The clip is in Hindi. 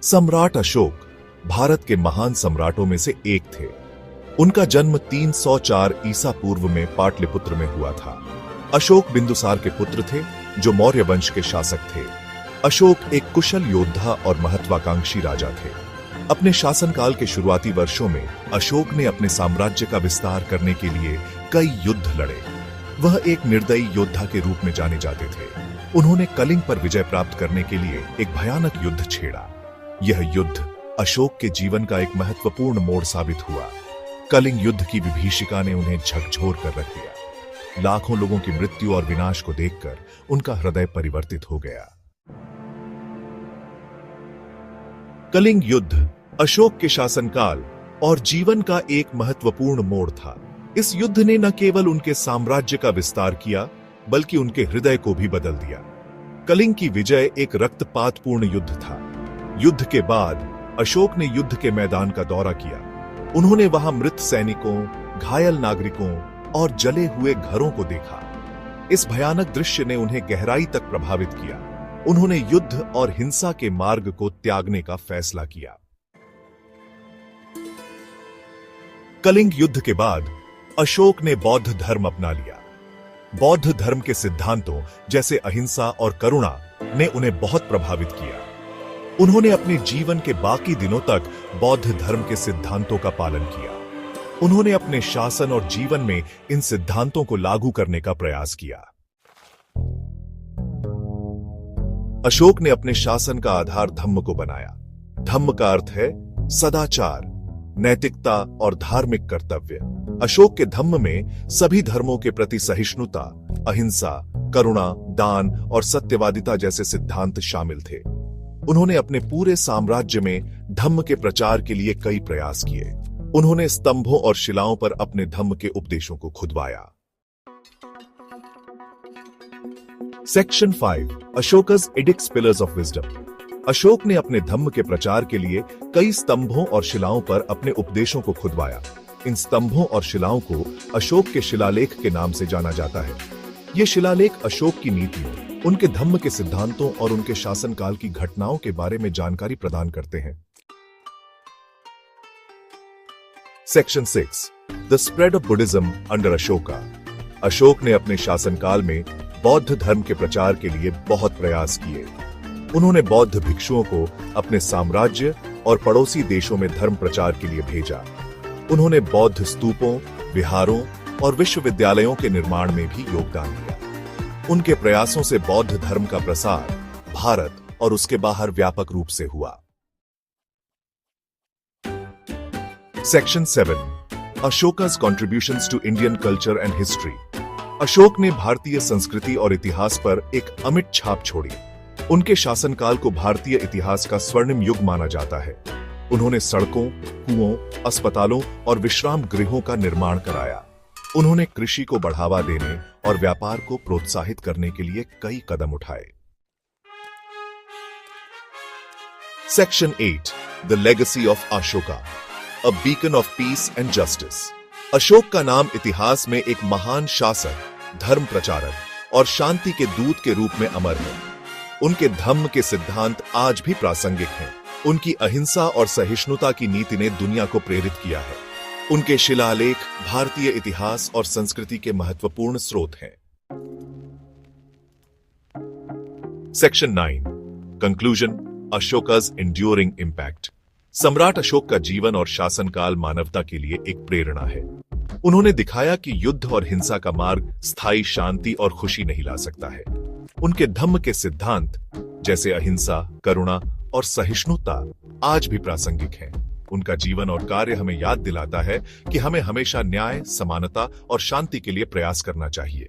सम्राट अशोक भारत के महान सम्राटों में से एक थे। उनका जन्म 304 ईसा पूर्व में पाटलिपुत्र में हुआ था। अशोक बिंदुसार के पुत्र थे, जो मौर्य वंश के शासक थे। अशोक एक कुशल योद्धा और महत्वाकांक्षी राजा थे। अपने शासनकाल के शुरुआती वर्षों में अशोक ने अपने साम्राज्य का विस्तार करने के लिए कई युद्ध लड़े। वह एक निर्दयी योद्धा के रूप में जाने जाते थे। उन्होंने कलिंग पर विजय प्राप्त करने के लिए एक भयानक युद्ध छेड़ा। यह युद्ध अशोक के जीवन का एक महत्वपूर्ण मोड़ साबित हुआ। कलिंग युद्ध की विभीषिका ने उन्हें झकझोर कर रख दिया। लाखों लोगों की मृत्यु और विनाश को देखकर उनका हृदय परिवर्तित हो गया। कलिंग युद्ध अशोक के शासनकाल और जीवन का एक महत्वपूर्ण मोड़ था। इस युद्ध ने न केवल उनके साम्राज्य का विस्तार किया, बल्कि उनके हृदय को भी बदल दिया। कलिंग की विजय एक रक्तपातपूर्ण युद्ध था। युद्ध के बाद अशोक ने युद्ध के मैदान का दौरा किया। उन्होंने वहां मृत सैनिकों, घायल नागरिकों और जले हुए घरों को देखा। इस भयानक दृश्य ने उन्हें गहराई तक प्रभावित किया। उन्होंने युद्ध और हिंसा के मार्ग को त्यागने का फैसला किया। कलिंग युद्ध के बाद अशोक ने बौद्ध धर्म अपना लिया। बौद्ध धर्म के सिद्धांतों जैसे अहिंसा और करुणा ने उन्हें बहुत प्रभावित किया। उन्होंने अपने जीवन के बाकी दिनों तक बौद्ध धर्म के सिद्धांतों का पालन किया। उन्होंने अपने शासन और जीवन में इन सिद्धांतों को लागू करने का प्रयास किया। अशोक ने अपने शासन का आधार धम्म को बनाया। धम्म का अर्थ है सदाचार, नैतिकता और धार्मिक कर्तव्य। अशोक के धम्म में सभी धर्मों के प्रति सहिष्णुता, अहिंसा, करुणा, दान और सत्यवादिता जैसे सिद्धांत शामिल थे। उन्होंने अपने पूरे साम्राज्य में धम्म के प्रचार के लिए कई प्रयास किए। उन्होंने स्तंभों और शिलाओं पर अपने धम्म के उपदेशों को खुदवाया। Section 5 Ashoka's edicts pillars of wisdom. Ashoka ने अपने धम्म के प्रचार के लिए कई स्तंभों और शिलाओं पर अपने उपदेशों को खुदवाया। इन स्तंभों और शिलाओं को अशोक के शिलालेख के नाम से जाना जाता है। ये शिलालेख अशोक की नीतियों, उनके धम्म के सिद्धांतों और उनके शासनकाल की घटनाओं के बारे में जानकारी प्रदान करते हैं। Section 6 the spread of Buddhism under Ashoka. Ashok ने अपने शासनकाल में बौद्ध धर्म के प्रचार के लिए बहुत प्रयास किए। उन्होंने बौद्ध भिक्षुओं को अपने साम्राज्य और पड़ोसी देशों में धर्म प्रचार के लिए भेजा। उन्होंने बौद्ध स्तूपों, विहारों और विश्वविद्यालयों के निर्माण में भी योगदान दिया। उनके प्रयासों से बौद्ध धर्म का प्रसार भारत और उसके बाहर व्यापक रूप से हुआ। Section 7 अशोका's contributions to Indian culture and history। Ashok ने भारतीय संस्कृति और इतिहास पर एक अमिट छाप छोड़ी। उनके शासनकाल को भारतीय इतिहास का स्वर्णिम युग माना जाता है। उन्होंने सड़कों, कुओं, अस्पतालों और विश्राम गृहों का निर्माण कराया। उन्होंने कृषि को बढ़ावा देने और व्यापार को प्रोत्साहित करने के लिए कई कदम उठाए। Section 8 the legacy of Ashoka, a beacon of peace and justice. Ashok का नाम इतिहास में एक महान शासक, धर्म प्रचारक और शांति के दूत के रूप में अमर है। उनके धम्म के सिद्धांत आज भी प्रासंगिक हैं। उनकी अहिंसा और सहिष्णुता की नीति ने दुनिया को प्रेरित किया है। उनके शिलालेख भारतीय इतिहास और संस्कृति के महत्वपूर्ण स्रोत हैं। सेक्शन 9 कंक्लूजन अशोका's enduring impact। सम्राट अशोक का जीवन और शासनकाल मानवता के लिए एक प्रेरणा है। उन्होंने दिखाया कि युद्ध और हिंसा का मार्ग स्थायी शांति और खुशी नहीं ला सकता है। उनके धम्म के सिद्धांत जैसे अहिंसा, करुणा और सहिष्णुता आज भी प्रासंगिक हैं। उनका जीवन और कार्य हमें याद दिलाता है कि हमें हमेशा न्याय, समानता और शांति के लिए प्रयास करना चाहिए।